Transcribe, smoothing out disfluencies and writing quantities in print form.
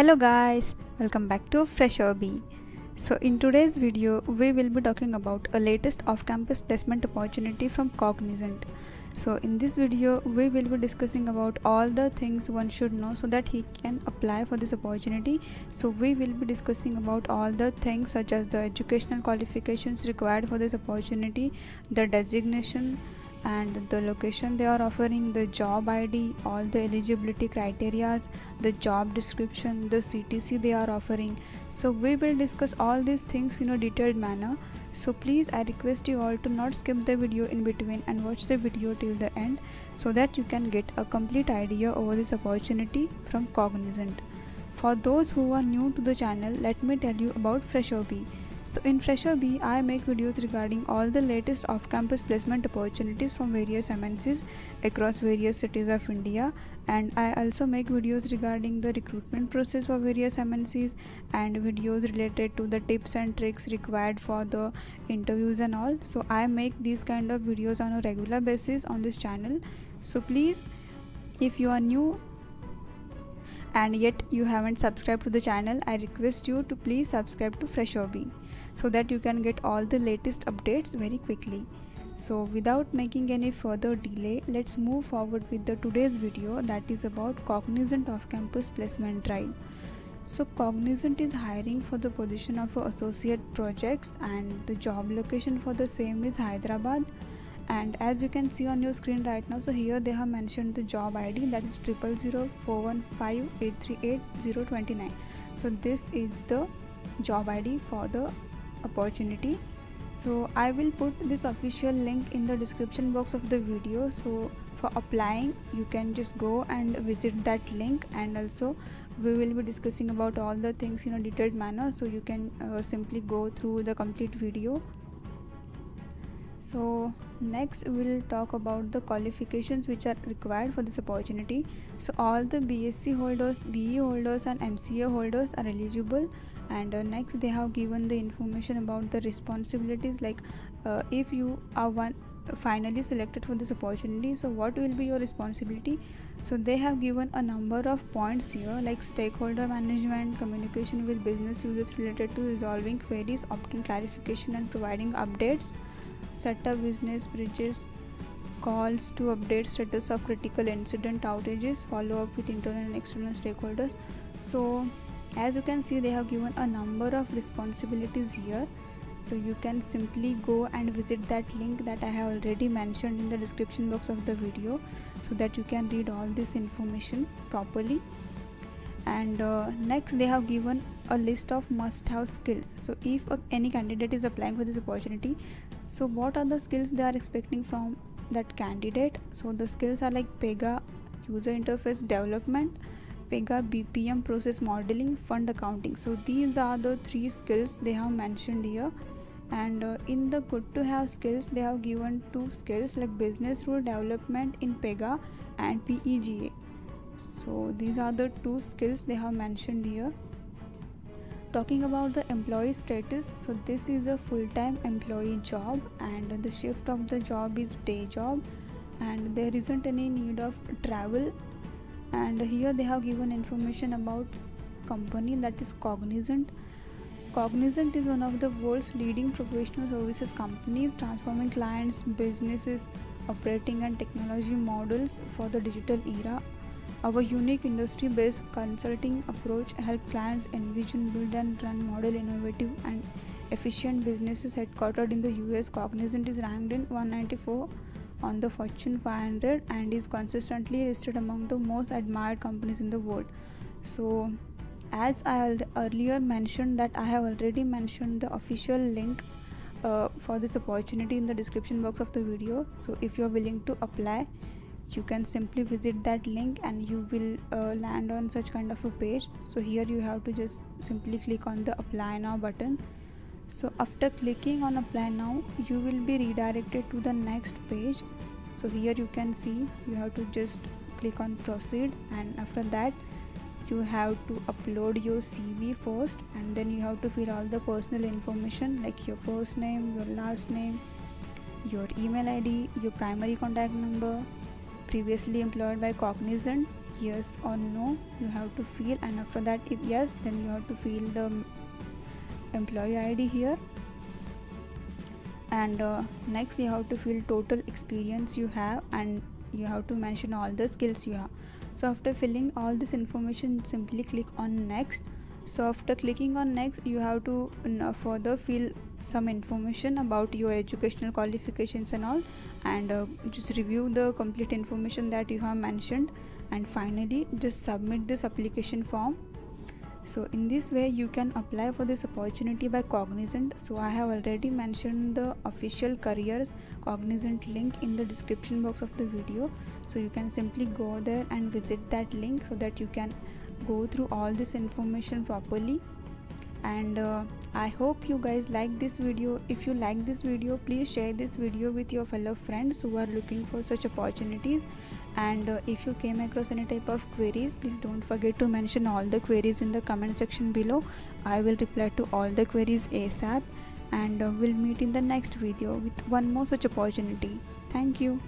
Hello guys, welcome back to Fresher Bee. So in today's video, we will be talking about a latest off-campus placement opportunity from Cognizant. So in this video, we will be discussing about all the things one should know so that he can apply for this opportunity. So we will be discussing about all the things such as the educational qualifications required for this opportunity, the designation and the location they are offering, the job ID, all the eligibility criteria, the job description, the CTC they are offering. So we will discuss all these things in a detailed manner. So please, I request you all to not skip the video in between and watch the video till the end so that you can get a complete idea over this opportunity from Cognizant. For those who are new to the channel, let me tell you about Fresher Bee. So in Fresher Bee, I make videos regarding all the latest off-campus placement opportunities from various MNCs across various cities of India, and I also make videos regarding the recruitment process for various MNCs and videos related to the tips and tricks required for the interviews and all. So I make these kind of videos on a regular basis on this channel. So please, if you are new and yet you haven't subscribed to the channel, I request you to please subscribe to Fresher Bee so that you can get all the latest updates very quickly. So without making any further delay, let's move forward with the today's video, that is about Cognizant off-campus placement drive. So Cognizant is hiring for the position of associate projects and the job location for the same is Hyderabad. And as you can see on your screen right now, so here they have mentioned the job ID, that is 0004158388029. So this is the job ID for the opportunity. So I will put this official link in the description box of the video. So for applying, you can just go and visit that link, and also we will be discussing about all the things in a detailed manner, so you can simply go through the complete video. So next we will talk about the qualifications which are required for this opportunity. So all the BSc holders, BE holders and MCA holders are eligible. And next they have given the information about the responsibilities, like if you are finally selected for this opportunity, so what will be your responsibility. So they have given a number of points here, like stakeholder management, communication with business users related to resolving queries, obtaining clarification and providing updates, set up business bridges, calls to update status of critical incident outages, follow up with internal and external stakeholders. So as you can see, they have given a number of responsibilities here. So you can simply go and visit that link that I have already mentioned in the description box of the video so that you can read all this information properly. And next they have given a list of must-have skills. So if any candidate is applying for this opportunity, so what are the skills they are expecting from that candidate. So the skills are like Pega user interface development, Pega BPM process modeling, fund accounting. So these are the three skills they have mentioned here. And in the good to have skills, they have given two skills like business rule development in Pega and PEGA. So these are the two skills they have mentioned here. Talking about the employee status, so this is a full-time employee job and the shift of the job is day job and there isn't any need of travel. And here they have given information about company, that is Cognizant. Cognizant is one of the world's leading professional services companies, transforming clients, businesses, operating and technology models for the digital era. Our unique industry-based consulting approach helps clients envision, build and run model innovative and efficient businesses. Headquartered in the US, Cognizant is ranked in 194 on the Fortune 500 and is consistently listed among the most admired companies in the world. So as I earlier mentioned that I have already mentioned the official link for this opportunity in the description box of the video. So if you are willing to apply, you can simply visit that link and you will land on such kind of a page. So here you have to just simply click on the apply now button. So after clicking on apply now, you will be redirected to the next page. So here you can see you have to just click on proceed, and after that you have to upload your CV first, and then you have to fill all the personal information like your first name, your last name, your email ID, your primary contact number, previously employed by Cognizant, yes or no you have to fill, and after that if yes, then you have to fill the employee ID here. And next you have to fill total experience you have, and you have to mention all the skills you have. So after filling all this information, simply click on next. So after clicking on next, you have to further fill some information about your educational qualifications and all, and just review the complete information that you have mentioned, and finally just submit this application form. So in this way you can apply for this opportunity by Cognizant. So I have already mentioned the official careers Cognizant link in the description box of the video, so you can simply go there and visit that link so that you can go through all this information properly. And I hope you guys like this video. If you like this video, please share this video with your fellow friends who are looking for such opportunities. And if you came across any type of queries, please don't forget to mention all the queries in the comment section below. I will reply to all the queries ASAP, and we'll meet in the next video with one more such opportunity. Thank you.